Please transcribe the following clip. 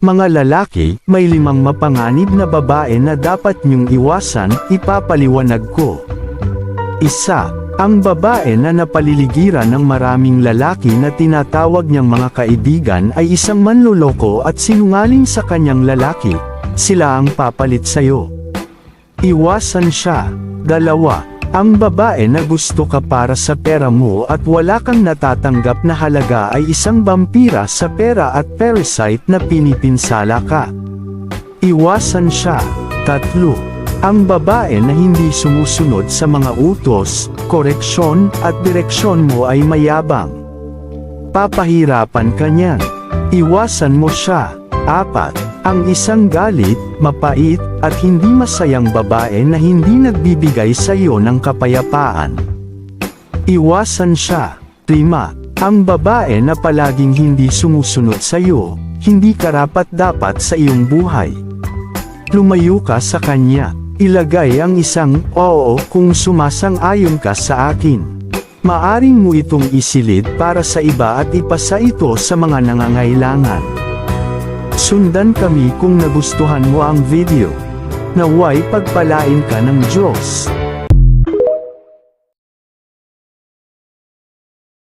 Mga lalaki, may 5 mapanganib na babae na dapat niyong iwasan, ipapaliwanag ko. 1. Ang babae na napaliligiran ng maraming lalaki na tinatawag niyang mga kaibigan ay isang manloloko at sinungaling sa kanyang lalaki. Sila ang papalit sa'yo. Iwasan siya. 2. Ang babae na gusto ka para sa pera mo at wala kang natatanggap na halaga ay isang vampira sa pera at parasite na pinipinsala ka. Iwasan siya. 3. Ang babae na hindi sumusunod sa mga utos, koreksyon, at direksyon mo ay mayabang. Papahirapan ka niyan. Iwasan mo siya. 4. Ang isang galit, mapait, at hindi masayang babae na hindi nagbibigay sa iyo ng kapayapaan. Iwasan siya. 5. Ang babae na palaging hindi sumusunod sa iyo, hindi karapat-dapat sa iyong buhay. Lumayo ka sa kanya. Ilagay ang isang oo kung sumasang-ayon ka sa akin. Maaring mo itong isilid para sa iba at ipasa ito sa mga nangangailangan. Sundan kami kung nagustuhan mo ang video. Naway pagpalain ka ng Diyos.